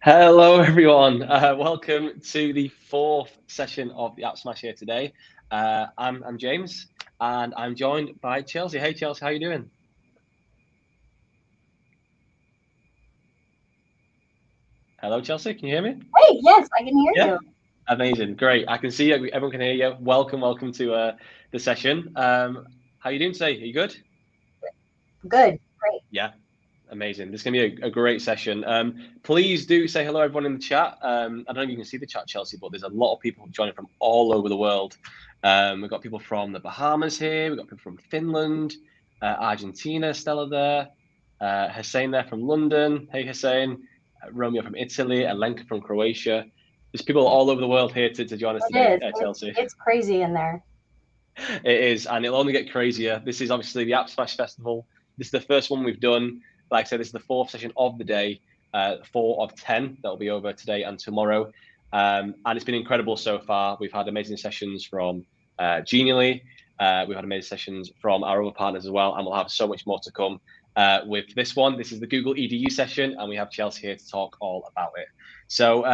Hello, everyone. Welcome to the fourth session of the AppSmash here today. I'm James, and I'm joined by Chelsea. Hey, Chelsea, how you doing? Hello, Chelsea. Can you hear me? Hey, yes, I can hear Yeah, you. amazing, great. I can see you. Everyone can hear you. Welcome to the session. How you doing today? Are you good? Good, great. Yeah, amazing. This is going to be a great session. Please do say hello, everyone in the chat. I don't know if you can see the chat, Chelsea, but there's a lot of people joining from all over the world. We've got people from the Bahamas here. We've got people from Finland, Argentina, Stella there, Hussein there from London. Hey, Hussein. Romeo from Italy, Alenka from Croatia. There's people all over the world here to join us It today, is. Chelsea. It's crazy in there. It is, and it'll only get crazier. This is obviously the AppSmash Festival. This is the first one we've done. Like I said, this is the fourth session of the day, 4 of 10 that'll be over today and tomorrow. And it's been incredible so far. We've had amazing sessions from Genially. We've had amazing sessions from our other partners as well, and we'll have so much more to come with this one. This is the Google EDU session, and we have Chelsea here to talk all about it. So,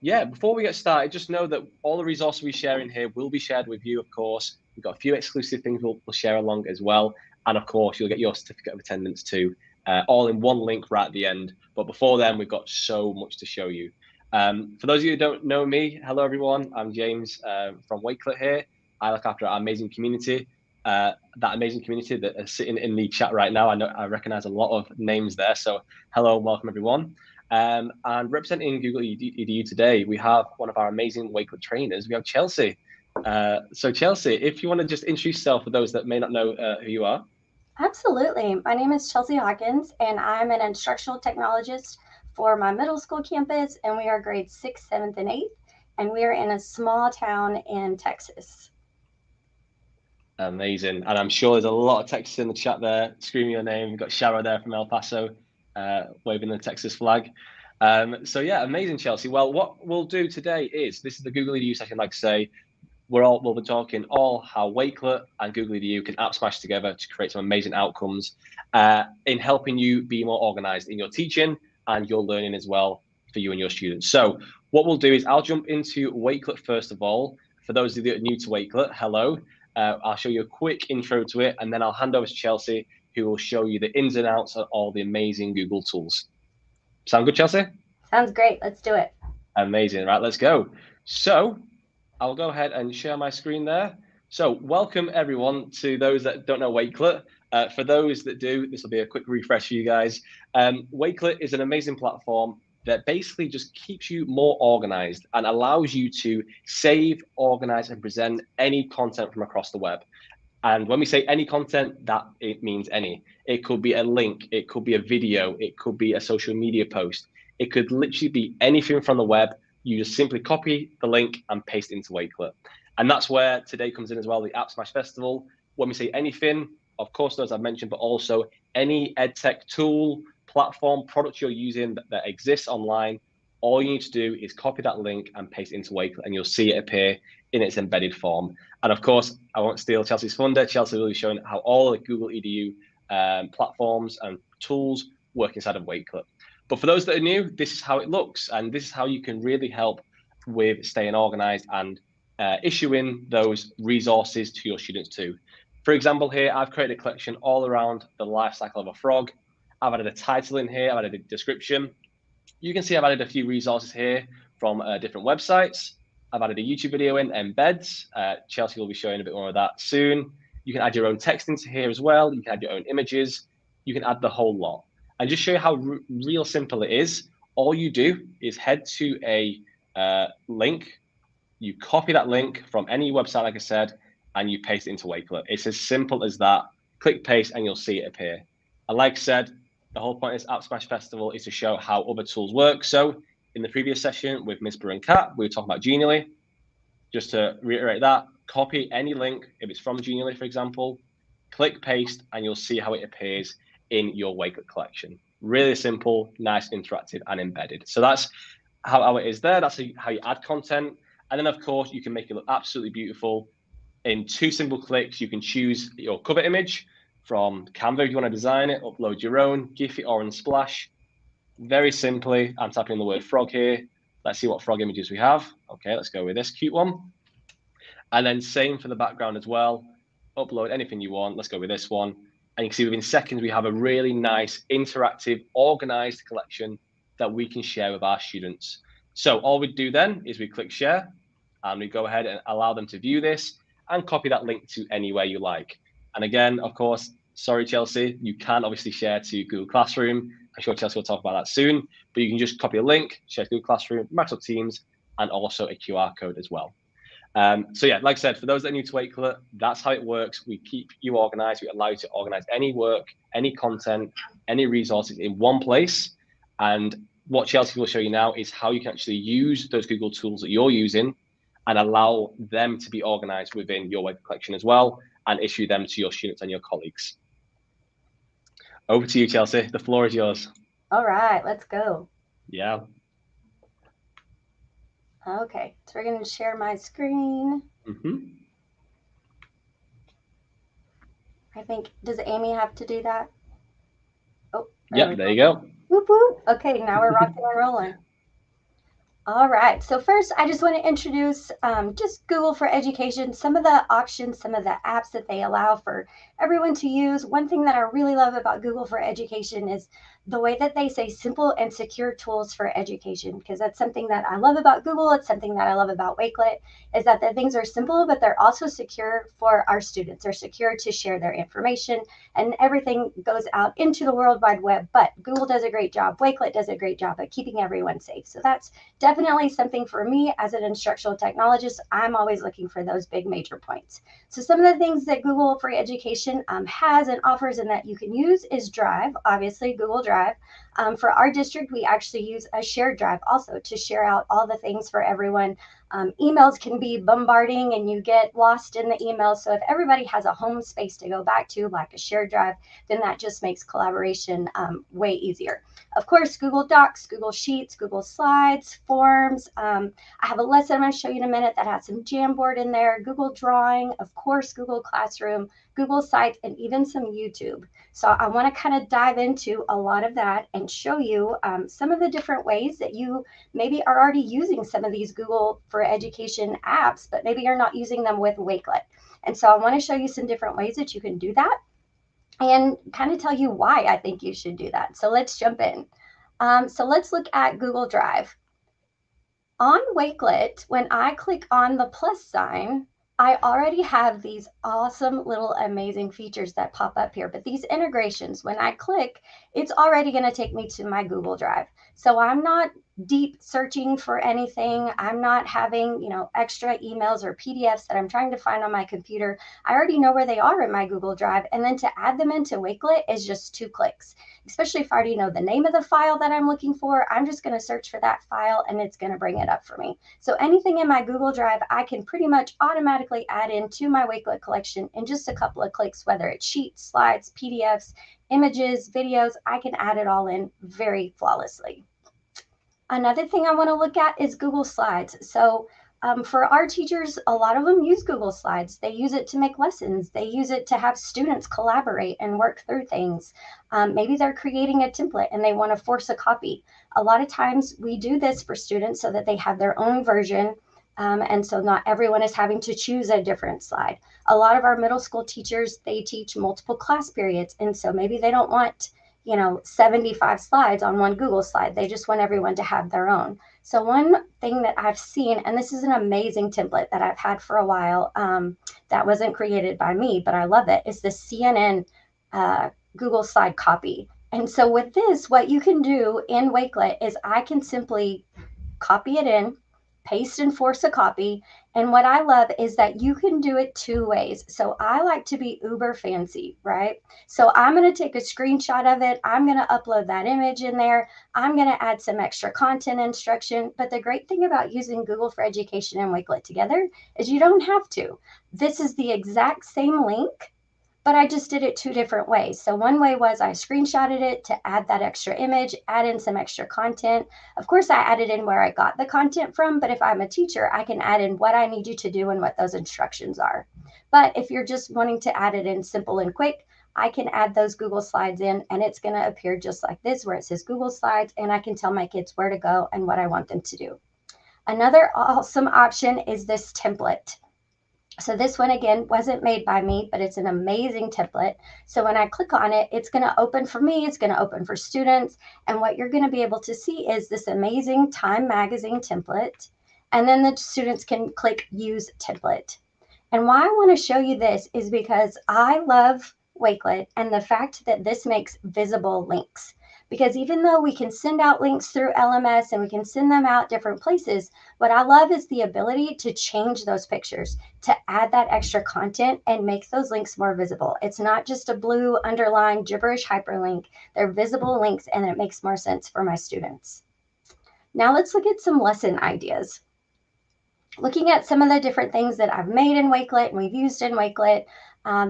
yeah, before we get started, just know that all the resources we share in here will be shared with you, of course. We've got a few exclusive things we'll share along as well. And of course, you'll get your certificate of attendance too, all in one link right at the end. But before then, we've got so much to show you. For those of you who don't know me, hello everyone. I'm James from Wakelet here. I look after our amazing community. That amazing community that is sitting in the chat right now. I recognize a lot of names there. So hello, welcome everyone. And representing Google EDU today, we have one of our amazing Wakelet trainers. We have Chelsea. So Chelsea, if you want to just introduce yourself for those that may not know who you are. Absolutely. My name is Chelsea Hawkins, and I'm an instructional technologist for my middle school campus, and we are grades 6th, 7th, and 8th, and we are in a small town in Texas. Amazing. And I'm sure there's a lot of Texas in the chat there screaming your name. We've got Shara there from El Paso waving the Texas flag. So yeah, amazing, Chelsea. Well, what we'll do today is this is the Google EDU session, like I say. We'll be talking all how Wakelet and Google EDU can app smash together to create some amazing outcomes in helping you be more organized in your teaching and your learning as well for you and your students. So what we'll do is I'll jump into Wakelet first of all. For those of you that are new to Wakelet, hello. I'll show you a quick intro to it, and then I'll hand over to Chelsea, who will show you the ins and outs of all the amazing Google tools. Sound good, Chelsea? Sounds great. Let's do it. Amazing. Right, let's go. So I'll go ahead and share my screen there. So welcome everyone to those that don't know Wakelet. For those that do, this will be a quick refresh for you guys. Wakelet is an amazing platform that basically just keeps you more organized and allows you to save, organize, and present any content from across the web. And when we say any content, that it means any. It could be a link, it could be a video, it could be a social media post. It could literally be anything from the web. You just simply copy the link and paste it into Wakelet. And that's where today comes in as well, the AppSmash Festival. When we say anything, of course, those I've mentioned, but also any EdTech tool, platform, product you're using that exists online, all you need to do is copy that link and paste it into Wakelet, and you'll see it appear in its embedded form. And of course, I won't steal Chelsea's thunder. Chelsea will be showing how all the Google EDU platforms and tools work inside of Wakelet. But for those that are new, this is how it looks, and this is how you can really help with staying organized and issuing those resources to your students too. For example, here, I've created a collection all around the life cycle of a frog. I've added a title in here, I've added a description. You can see I've added a few resources here from different websites. I've added a YouTube video in embeds. Chelsea will be showing a bit more of that soon. You can add your own text into here as well. You can add your own images. You can add the whole lot. And just show you how real simple it is. All you do is head to a link. You copy that link from any website, like I said, and you paste it into Wakelet. It's as simple as that. Click paste and you'll see it appear. And like I said, the whole point of this AppSmash Festival is to show how other tools work. So in the previous session with Miss Brew and Kat, we were talking about Genially. Just to reiterate that, copy any link, if it's from Genially, for example, click paste, and you'll see how it appears in your Wakelet collection. Really simple, nice, interactive, and embedded. So that's how it is there. That's how you add content. And then, of course, you can make it look absolutely beautiful. In 2 simple clicks, you can choose your cover image from Canva if you want to design it, upload your own, GIF it or Unsplash. very simply, I'm tapping the word frog here. Let's see what frog images we have. Okay, let's go with this cute one. And then same for the background as well. Upload anything you want. Let's go with this one. And you can see within seconds, we have a really nice, interactive, organized collection that we can share with our students. So all we do then is we click share and we go ahead and allow them to view this and copy that link to anywhere you like. And again, of course, sorry, Chelsea, you can obviously share to Google Classroom. I'm sure Chelsea will talk about that soon, but you can just copy a link, share to Google Classroom, Microsoft Teams, and also a QR code as well. So yeah, like I said, for those that are new to Wakelet, that's how it works. We keep you organized. We allow you to organize any work, any content, any resources in one place. And what Chelsea will show you now is how you can actually use those Google tools that you're using and allow them to be organized within your web collection as well and issue them to your students and your colleagues. Over to you, Chelsea. The floor is yours. All right, let's go. Yeah. Okay, so we're going to share my screen. I think, does Amy have to do that? Oh, yeah, there you go. Whoop, whoop. Okay, now we're rocking and rolling. All right, so first I just want to introduce just Google for Education, some of the options, some of the apps that they allow for everyone to use. One thing that I really love about Google for Education is the way that they say simple and secure tools for education, because that's something that I love about Google. It's something that I love about Wakelet, is that the things are simple, but they're also secure for our students. They're secure to share their information, and everything goes out into the World Wide Web. But Google does a great job. Wakelet does a great job at keeping everyone safe. So that's definitely something for me as an instructional technologist. I'm always looking for those big major points. So some of the things that Google for Education has and offers and that you can use is Drive, obviously Google Drive. For our district, we actually use a shared drive also to share out all the things for everyone. Emails can be bombarding and you get lost in the emails. So if everybody has a home space to go back to, like a shared drive, then that just makes collaboration way easier. Of course, Google Docs, Google Sheets, Google Slides, Forms. I have a lesson I'm going to show you in a minute that has some Jamboard in there, Google Drawing, of course, Google Classroom, Google Sites, and even some YouTube. So I want to kind of dive into a lot of that and show you some of the different ways that you maybe are already using some of these Google for Education apps, but maybe you're not using them with Wakelet. And so I want to show you some different ways that you can do that and kind of tell you why I think you should do that. So let's jump in. So let's look at Google Drive. On Wakelet, when I click on the plus sign, I already have these awesome little amazing features that pop up here. But these integrations, when I click, it's already going to take me to my Google Drive. So I'm not deep searching for anything. I'm not having, extra emails or PDFs that I'm trying to find on my computer. I already know where they are in my Google Drive. And then to add them into Wakelet is just 2 clicks, especially if I already know the name of the file that I'm looking for. I'm just going to search for that file and it's going to bring it up for me. So anything in my Google Drive, I can pretty much automatically add into my Wakelet collection in just a couple of clicks, whether it's sheets, slides, PDFs, images, videos. I can add it all in very flawlessly. Another thing I want to look at is Google Slides. So for our teachers, a lot of them use Google Slides. They use it to make lessons. They use it to have students collaborate and work through things. Maybe they're creating a template and they want to force a copy. A lot of times we do this for students so that they have their own version. And so not everyone is having to choose a different slide. A lot of our middle school teachers, they teach multiple class periods. And so maybe they don't want 75 slides on one Google slide. They just want everyone to have their own. So one thing that I've seen, and this is an amazing template that I've had for a while, that wasn't created by me, but I love it, is the CNN Google slide copy. And so with this, what you can do in Wakelet is I can simply copy it in, paste and force a copy. And what I love is that you can do it 2 ways. So I like to be uber fancy, right? So I'm going to take a screenshot of it. I'm going to upload that image in there. I'm going to add some extra content instruction. But the great thing about using Google for Education and Wakelet together is you don't have to. This is the exact same link, but I just did it 2 different ways. So one way was I screenshotted it to add that extra image, add in some extra content. Of course, I added in where I got the content from, but if I'm a teacher, I can add in what I need you to do and what those instructions are. But if you're just wanting to add it in simple and quick, I can add those Google Slides in, and it's going to appear just like this, where it says Google Slides, and I can tell my kids where to go and what I want them to do. Another awesome option is this template. So this one, again, wasn't made by me, but it's an amazing template. So when I click on it, it's going to open for me, it's going to open for students. And what you're going to be able to see is this amazing Time Magazine template. And then the students can click Use Template. And why I want to show you this is because I love Wakelet and the fact that this makes visible links. Because even though we can send out links through LMS and we can send them out different places, what I love is the ability to change those pictures, to add that extra content and make those links more visible. It's not just a blue underlined gibberish hyperlink. They're visible links, and it makes more sense for my students. Now let's look at some lesson ideas. Looking at some of the different things that I've made in Wakelet and we've used in Wakelet,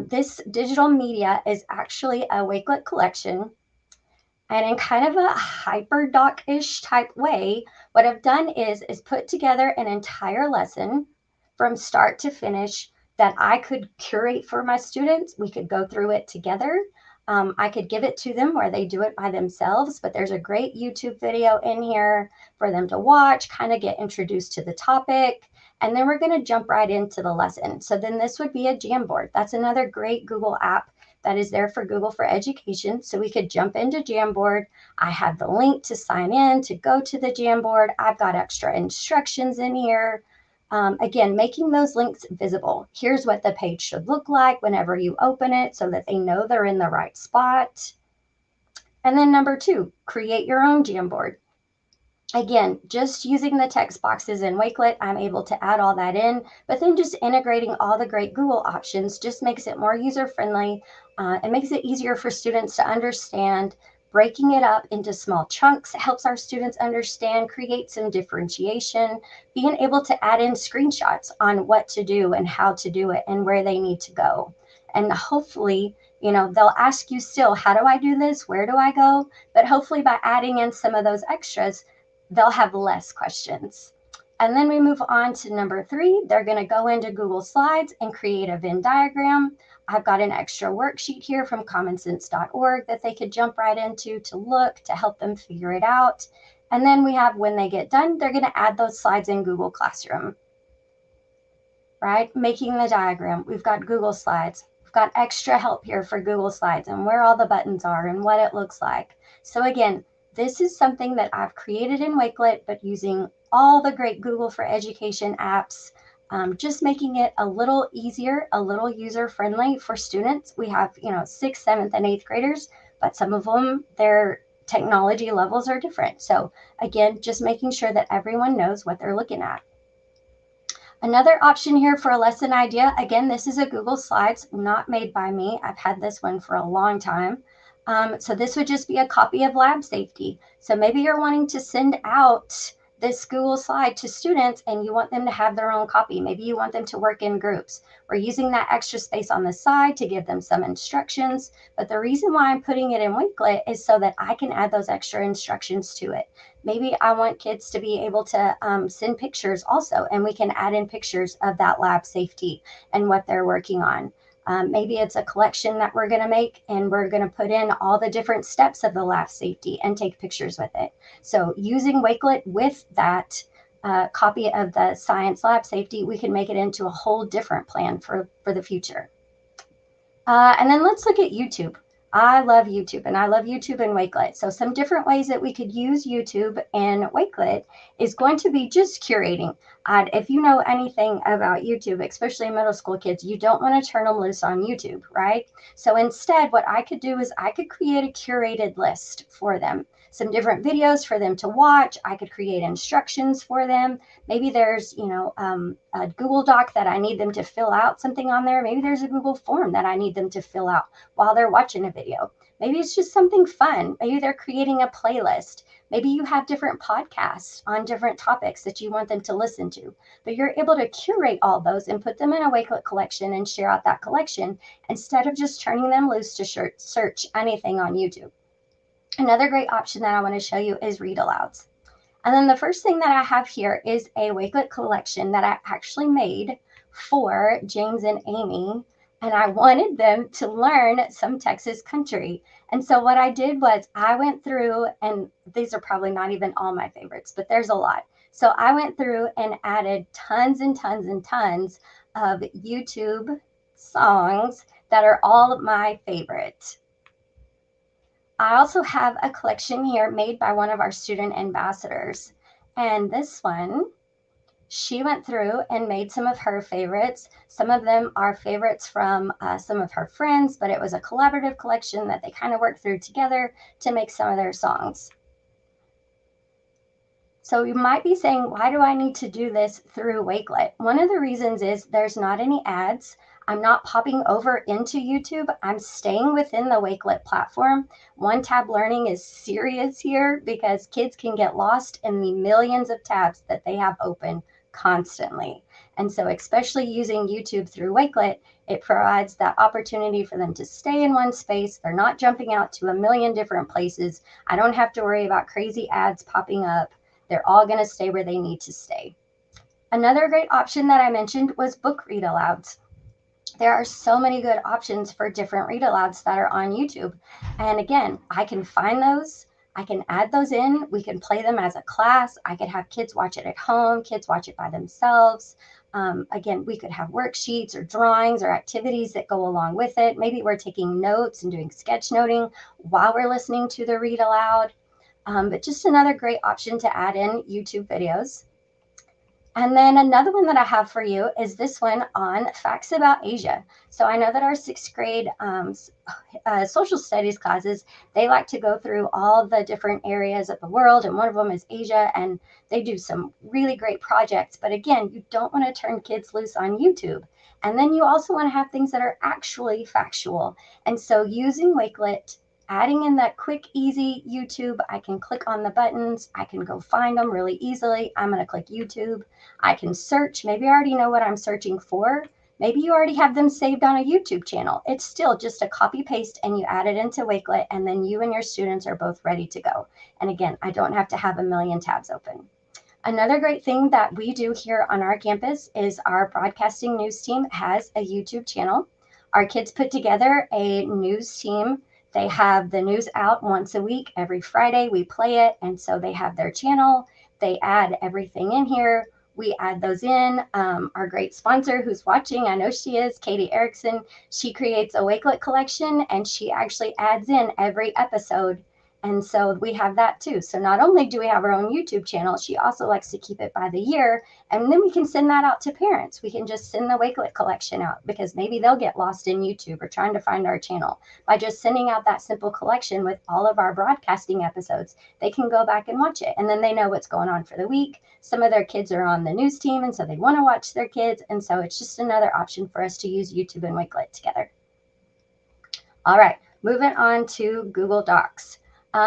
this digital media is actually a Wakelet collection. And in kind of a hyperdoc-ish type way, what I've done is put together an entire lesson from start to finish that I could curate for my students. We could go through it together. I could give it to them where they do it by themselves, but there's a great YouTube video in here for them to watch, kind of get introduced to the topic. And then we're going to jump right into the lesson. So then this would be a Jamboard. That's another great Google app that is there for Google for Education. So we could jump into Jamboard. I have the link to sign in, to go to the Jamboard. I've got extra instructions in here. Again, making those links visible. Here's what the page should look like whenever you open it so that they know they're in the right spot. And then number 2, create your own Jamboard. Again, just using the text boxes in Wakelet, I'm able to add all that in, but then just integrating all the great Google options just makes it more user-friendly. It makes it easier for students to understand. Breaking it up into small chunks helps our students understand, create some differentiation, being able to add in screenshots on what to do and how to do it and where they need to go. And hopefully, they'll ask you still, how do I do this? Where do I go? But hopefully by adding in some of those extras, they'll have less questions. And then we move on to number 3. They're going to go into Google Slides and create a Venn diagram. I've got an extra worksheet here from commonsense.org that they could jump right into to look, to help them figure it out. And then we have, when they get done, they're going to add those slides in Google Classroom, right? Making the diagram. We've got Google Slides. We've got extra help here for Google Slides and where all the buttons are and what it looks like. So again, this is something that I've created in Wakelet, but using all the great Google for Education apps, just making it a little easier, a little user-friendly for students. We have, 6th, 7th, and 8th graders, but some of them, their technology levels are different. So again, just making sure that everyone knows what they're looking at. Another option here for a lesson idea, again, this is a Google Slides, not made by me. I've had this one for a long time. So this would just be a copy of lab safety. So maybe you're wanting to send out this Google slide to students and you want them to have their own copy. Maybe you want them to work in groups. We're using that extra space on the side to give them some instructions. But the reason why I'm putting it in Wakelet is so that I can add those extra instructions to it. Maybe I want kids to be able to send pictures also, and we can add in pictures of that lab safety and what they're working on. Maybe it's a collection that we're going to make and we're going to put in all the different steps of the lab safety and take pictures with it. So using Wakelet with that copy of the science lab safety, we can make it into a whole different plan for the future. And then let's look at YouTube. I love YouTube, and I love YouTube and Wakelet. So some different ways that we could use YouTube and Wakelet is going to be just curating. If you know anything about YouTube, especially middle school kids, you don't want to turn them loose on YouTube, right? So instead, what I could do is I could create a curated list for them. Some different videos for them to watch. I could create instructions for them. Maybe there's, a Google Doc that I need them to fill out something on there. Maybe there's a Google form that I need them to fill out while they're watching a video. Maybe it's just something fun. Maybe they're creating a playlist. Maybe you have different podcasts on different topics that you want them to listen to. But you're able to curate all those and put them in a Wakelet collection and share out that collection instead of just turning them loose to search anything on YouTube. Another great option that I want to show you is read alouds. And then the first thing that I have here is a Wakelet collection that I actually made for James and Amy. and I wanted them to learn some Texas country. And so what I did was I went through, and these are probably not even all my favorites, but there's a lot. So I went through and added tons and tons and tons of YouTube songs that are all my favorite. I also have a collection here made by one of our student ambassadors. And this one, she went through and made some of her favorites. Some of them are favorites from some of her friends, but it was a collaborative collection that they kind of worked through together to make some of their songs. So you might be saying, why do I need to do this through Wakelet? One of the reasons is there's not any ads. I'm not popping over into YouTube. I'm staying within the Wakelet platform. One tab learning is serious here because kids can get lost in the millions of tabs that they have open constantly. And so especially using YouTube through Wakelet, it provides that opportunity for them to stay in one space. They're not jumping out to a million different places. I don't have to worry about crazy ads popping up. They're all going to stay where they need to stay. Another great option that I mentioned was book read alouds. There are so many good options for different read alouds that are on YouTube. And again, I can find those. I can add those in. We can play them as a class. I could have kids watch it at home, kids watch it by themselves. Again, we could have worksheets or drawings or activities that go along with it. Maybe we're taking notes and doing sketchnoting while we're listening to the read aloud. But just another great option to add in YouTube videos. And then another one that I have for you is this one on facts about Asia. So I know that our sixth grade social studies classes, they like to go through all the different areas of the world, and one of them is Asia, and they do some really great projects. But again, you don't want to turn kids loose on YouTube. And then you also want to have things that are actually factual. And so using Wakelet, adding in that quick, easy YouTube, I can click on the buttons. I can go find them really easily. I'm going to click YouTube. I can search. Maybe I already know what I'm searching for. Maybe you already have them saved on a YouTube channel. It's still just a copy paste and you add it into Wakelet, and then you and your students are both ready to go. And again, I don't have to have a million tabs open. Another great thing that we do here on our campus is our broadcasting news team has a YouTube channel. Our kids put together a news team. They have the news out once a week. Every Friday we play it. And so they have their channel. They add everything in here. We add those in. Our great sponsor who's watching, I know she is, Katie Erickson, she creates a Wakelet collection and she actually adds in every episode. And so we have that too. So not only do we have our own YouTube channel, she also likes to keep it by the year. And then we can send that out to parents. We can just send the Wakelet collection out because maybe they'll get lost in YouTube or trying to find our channel. By just sending out that simple collection with all of our broadcasting episodes, they can go back and watch it. And then they know what's going on for the week. Some of their kids are on the news team, and so they want to watch their kids. And so it's just another option for us to use YouTube and Wakelet together. All right, moving on to Google Docs.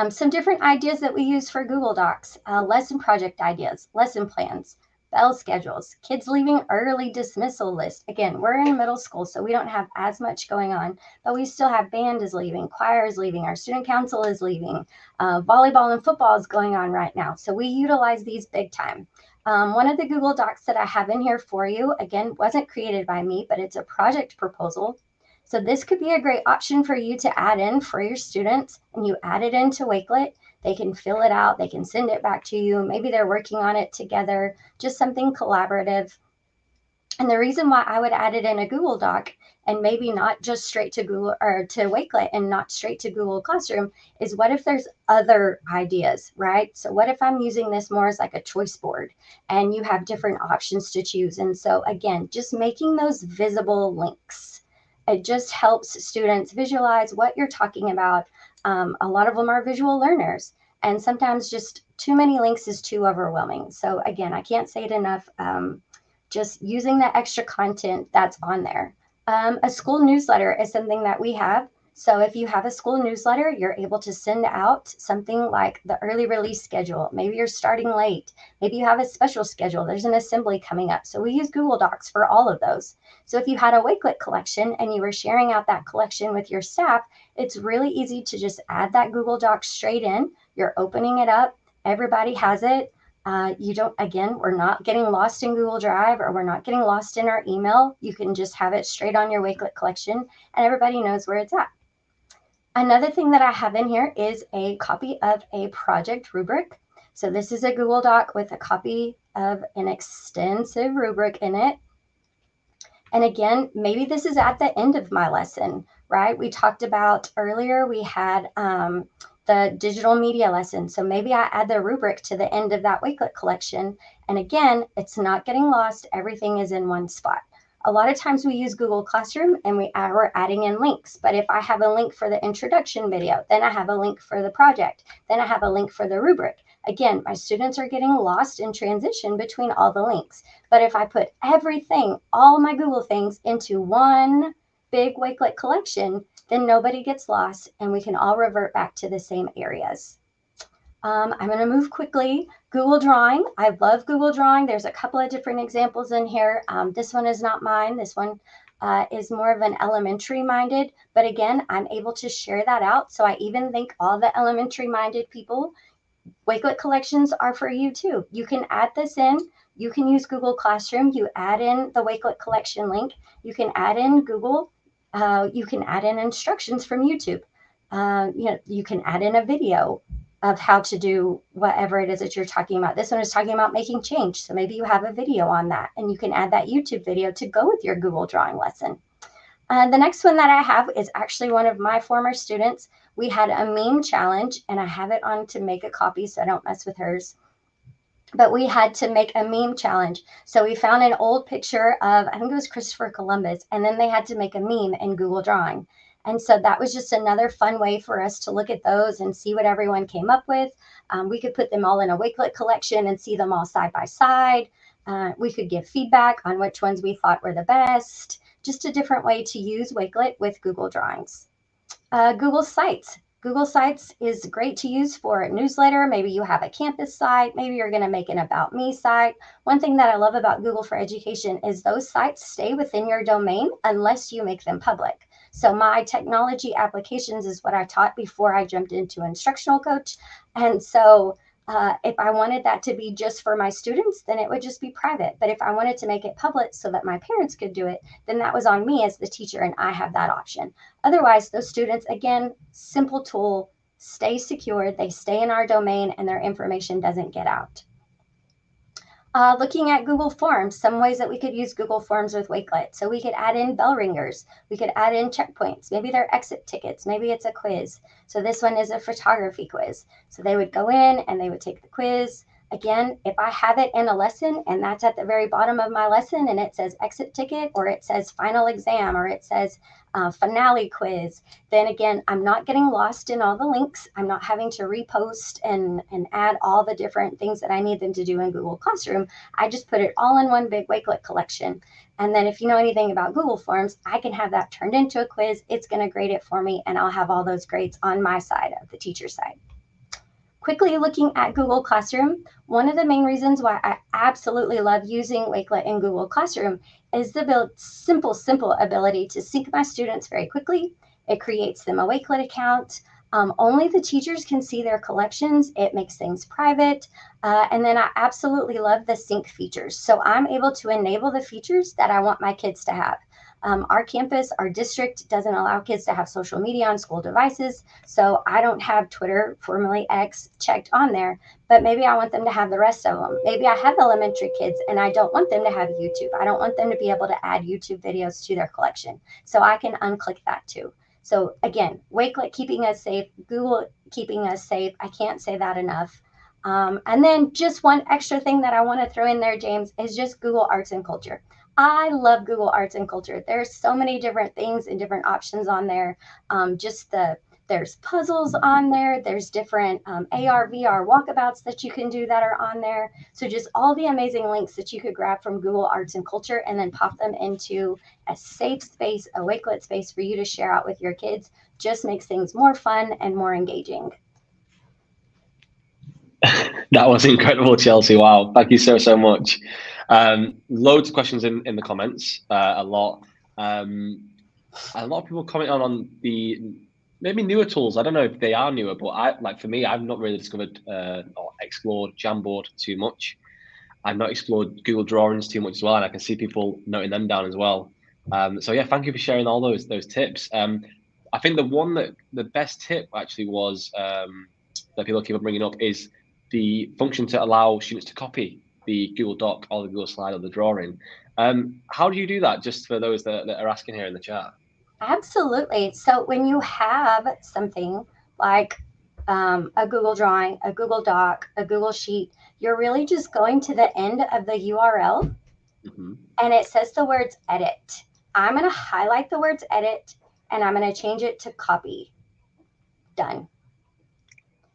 Some different ideas that we use for Google Docs, lesson project ideas, lesson plans, bell schedules, kids leaving early dismissal list. Again, we're in middle school, so we don't have as much going on, but we still have band is leaving, choir is leaving, our student council is leaving, volleyball and football is going on right now. So we utilize these big time. One of the Google Docs that I have in here for you, again, wasn't created by me, but it's a project proposal. So this could be a great option for you to add in for your students, and you add it into Wakelet. They can fill it out. They can send it back to you. Maybe they're working on it together, just something collaborative. And the reason why I would add it in a Google Doc and maybe not just straight to Google or to Wakelet and not straight to Google Classroom is what if there's other ideas, right? So what if I'm using this more as like a choice board and you have different options to choose? And so again, just making those visible links. It just helps students visualize what you're talking about. A lot of them are visual learners, and sometimes just too many links is too overwhelming. So again, I can't say it enough. Just using the extra content that's on there. A school newsletter is something that we have. So if you have a school newsletter, you're able to send out something like the early release schedule. Maybe you're starting late. Maybe you have a special schedule. There's an assembly coming up. So we use Google Docs for all of those. So if you had a Wakelet collection and you were sharing out that collection with your staff, it's really easy to just add that Google Doc straight in. You're opening it up. Everybody has it. We're not getting lost in Google Drive, or we're not getting lost in our email. You can just have it straight on your Wakelet collection and everybody knows where it's at. Another thing that I have in here is a copy of a project rubric. So this is a Google Doc with a copy of an extensive rubric in it. And again, maybe this is at the end of my lesson, right? We talked about earlier, we had the digital media lesson. So maybe I add the rubric to the end of that Wakelet collection. And again, it's not getting lost. Everything is in one spot. A lot of times we use Google Classroom and we're adding in links. But if I have a link for the introduction video, then I have a link for the project, then I have a link for the rubric. Again, my students are getting lost in transition between all the links. But if I put everything, all my Google things into one big Wakelet collection, then nobody gets lost and we can all revert back to the same areas. I'm going to move quickly. Google Drawing. I love Google Drawing. There's a couple of different examples in here. This one is not mine. This one is more of an elementary minded, but again, I'm able to share that out. So I even think all the elementary minded people, Wakelet collections are for you too. You can add this in. You can use Google Classroom. You add in the Wakelet collection link. You can add in Google. You can add in instructions from YouTube. You can add in a video of how to do whatever it is that you're talking about. This one is talking about making change. So maybe you have a video on that and you can add that YouTube video to go with your Google Drawing lesson. The next one that I have is actually one of my former students. We had a meme challenge and I have it on to make a copy so I don't mess with hers. But we had to make a meme challenge. So we found an old picture of, I think it was Christopher Columbus, and then they had to make a meme in Google Drawing. And so that was just another fun way for us to look at those and see what everyone came up with. We could put them all in a Wakelet collection and see them all side by side. We could give feedback on which ones we thought were the best. Just a different way to use Wakelet with Google Drawings. Google Sites. Google Sites is great to use for a newsletter. Maybe you have a campus site. Maybe you're going to make an About Me site. One thing that I love about Google for Education is those sites stay within your domain unless you make them public. So my technology applications is what I taught before I jumped into instructional coach. And so if I wanted that to be just for my students, then it would just be private. But if I wanted to make it public so that my parents could do it, then that was on me as the teacher and I have that option. Otherwise, those students, again, simple tool, stay secure, they stay in our domain and their information doesn't get out. Looking at Google Forms, some ways that we could use Google Forms with Wakelet. So we could add in bell ringers. We could add in checkpoints. Maybe they're exit tickets. Maybe it's a quiz. So this one is a photography quiz. So they would go in and they would take the quiz. Again, if I have it in a lesson and that's at the very bottom of my lesson and it says exit ticket or it says final exam or it says finale quiz, then again, I'm not getting lost in all the links. I'm not having to repost and add all the different things that I need them to do in Google Classroom. I just put it all in one big Wakelet collection. And then if you know anything about Google Forms, I can have that turned into a quiz. It's going to grade it for me and I'll have all those grades on my side of the teacher side. Quickly looking at Google Classroom, one of the main reasons why I absolutely love using Wakelet in Google Classroom is the simple ability to sync my students very quickly. It creates them a Wakelet account. Only the teachers can see their collections. It makes things private. And then I absolutely love the sync features. So I'm able to enable the features that I want my kids to have. Our campus, our district doesn't allow kids to have social media on school devices. So I don't have Twitter, formerly X, checked on there, but maybe I want them to have the rest of them. Maybe I have elementary kids and I don't want them to have YouTube. I don't want them to be able to add YouTube videos to their collection. So I can unclick that too. So again, Wakelet keeping us safe, Google keeping us safe. I can't say that enough. And then just one extra thing that I want to throw in there, James, is just Google Arts and Culture. I love Google Arts and Culture. There's so many different things and different options on there. There's puzzles on there. There's different AR, VR walkabouts that you can do that are on there. So just all the amazing links that you could grab from Google Arts and Culture and then pop them into a safe space, a Wakelet space for you to share out with your kids, just makes things more fun and more engaging. That was incredible, Chelsea. Wow. Thank you so much. Loads of questions in the comments, a lot. A lot of people comment on the maybe newer tools. I don't know if they are newer, but for me, I've not really discovered or explored Jamboard too much. I've not explored Google Drawings too much as well, and I can see people noting them down as well. So yeah, thank you for sharing all those tips. I think the best tip actually was that people keep on bringing up is the function to allow students to copy the Google Doc or the Google slide or the drawing. How do you do that? Just for those that are asking here in the chat. Absolutely. So when you have something like a Google drawing, a Google Doc, a Google Sheet, you're really just going to the end of the URL and it says the words edit. I'm going to highlight the words edit and I'm going to change it to copy. Done.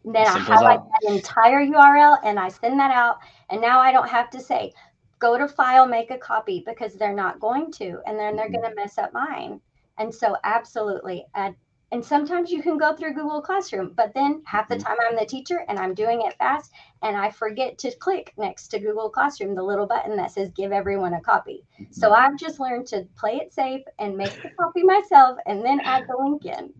And then I highlight that entire URL and I send that out. And now I don't have to say, go to file, make a copy, because they're not going to. And then they're going to mess up mine. And so absolutely. And sometimes you can go through Google Classroom, but then half the time I'm the teacher and I'm doing it fast and I forget to click next to Google Classroom, the little button that says give everyone a copy. So I've just learned to play it safe and make the copy myself and then add the link in.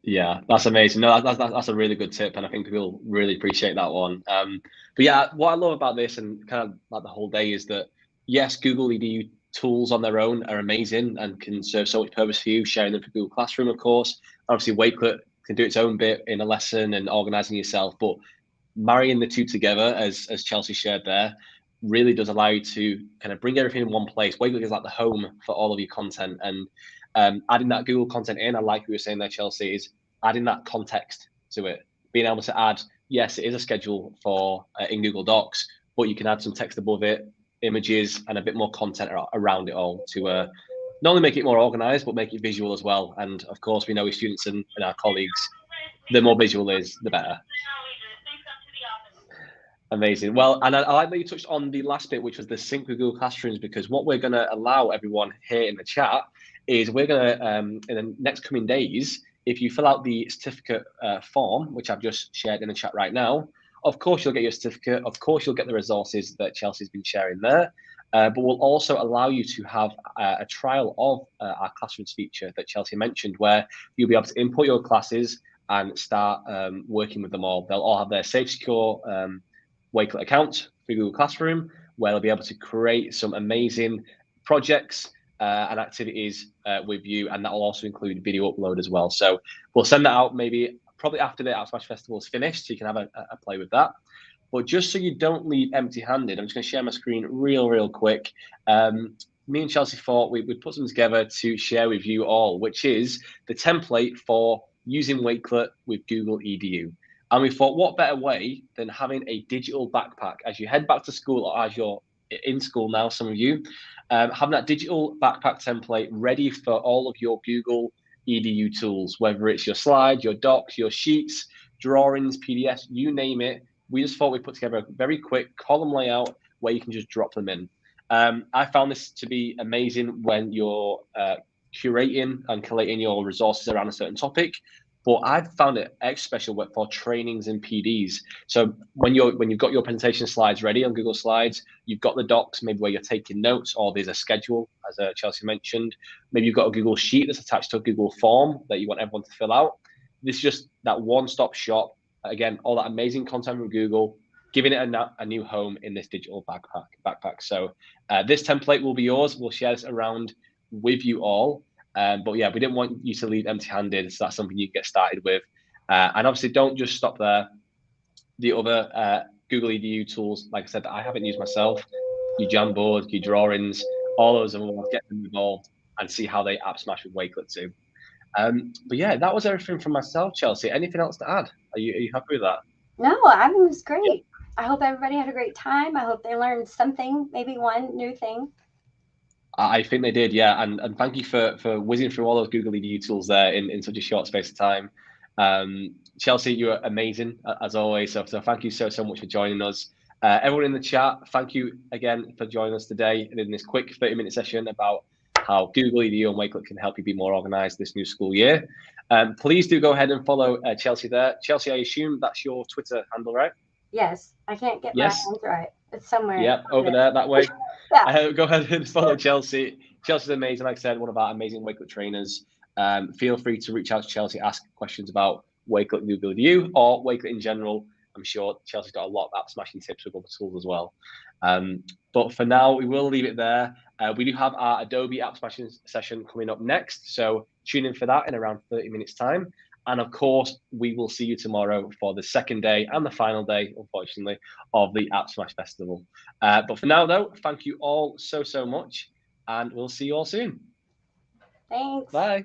Yeah, that's amazing. No, that's a really good tip, and I think people really appreciate that one. But yeah, what I love about this and kind of like the whole day is that yes, Google EDU tools on their own are amazing and can serve so much purpose for you, sharing them for Google Classroom, of course. Obviously, Wakelet can do its own bit in a lesson and organizing yourself, but marrying the two together, as Chelsea shared there, really does allow you to kind of bring everything in one place. Wakelet is like the home for all of your content, and adding that Google content in, I like what you were saying there, Chelsea, is adding that context to it. Being able to add, yes, it is a schedule for in Google Docs, but you can add some text above it, images, and a bit more content around it all to not only make it more organized, but make it visual as well. And of course, we know with students and our colleagues, the more visual is, the better. Amazing. Well, and I like that you touched on the last bit, which was the sync with Google Classrooms, because what we're going to allow everyone here in the chat is we're going to, in the next coming days, if you fill out the certificate form, which I've just shared in the chat right now, of course, you'll get your certificate. Of course, you'll get the resources that Chelsea's been sharing there. But we'll also allow you to have a trial of our Classrooms feature that Chelsea mentioned, where you'll be able to import your classes and start working with them all. They'll all have their safe, secure Wakelet account for Google Classroom, where they'll be able to create some amazing projects and activities with you, and that will also include video upload as well. So we'll send that out probably after the AppSmash Festival is finished, so you can have a play with that. But just so you don't leave empty-handed, I'm just going to share my screen real quick. Me and Chelsea thought we put something together to share with you all, which is the template for using Wakelet with Google EDU. And we thought, what better way than having a digital backpack as you head back to school, or as you're in school now, some of you, having that digital backpack template ready for all of your Google EDU tools, whether it's your slides, your docs, your sheets, drawings, PDFs, you name it. We just thought we'd put together a very quick column layout where you can just drop them in. I found this to be amazing when you're curating and collating your resources around a certain topic. But I've found it extra special for trainings and PDs. So when you've got your presentation slides ready on Google Slides, you've got the docs, maybe where you're taking notes, or there's a schedule, as Chelsea mentioned. Maybe you've got a Google Sheet that's attached to a Google form that you want everyone to fill out. This is just that one-stop shop. Again, all that amazing content from Google, giving it a new home in this digital backpack. So this template will be yours. We'll share this around with you all. But yeah, we didn't want you to leave empty-handed, so that's something you can get started with. And obviously, don't just stop there. The other Google EDU tools, like I said, that I haven't used myself, your Jamboard, your drawings, all those, and we'll get them involved and see how they AppSmash with Wakelet too. But yeah, that was everything from myself, Chelsea. Anything else to add? Are you happy with that? No, I think it was great. Yeah. I hope everybody had a great time. I hope they learned something, maybe one new thing. I think they did, yeah. And thank you for whizzing through all those Google EDU tools there in such a short space of time. Chelsea, you are amazing as always. So thank you so much for joining us. Everyone in the chat, thank you again for joining us today in this quick 30-minute session about how Google EDU and Wakelet can help you be more organized this new school year. Please do go ahead and follow Chelsea there. Chelsea, I assume that's your Twitter handle, right? Yes, I can't get my hands right. It's somewhere. Yeah, over there, that way. Yeah. Go ahead and follow Chelsea. Chelsea's amazing, like I said, one of our amazing Wakelet trainers. Feel free to reach out to Chelsea, ask questions about Wakelet Google EDU or Wakelet in general. I'm sure Chelsea's got a lot of app smashing tips with other tools as well. But for now, we will leave it there. We do have our Adobe app smashing session coming up next, so tune in for that in around 30 minutes time. And of course, we will see you tomorrow for the second day and the final day, unfortunately, of the AppSmash Festival. But for now, though, thank you all so much, and we'll see you all soon. Thanks. Bye.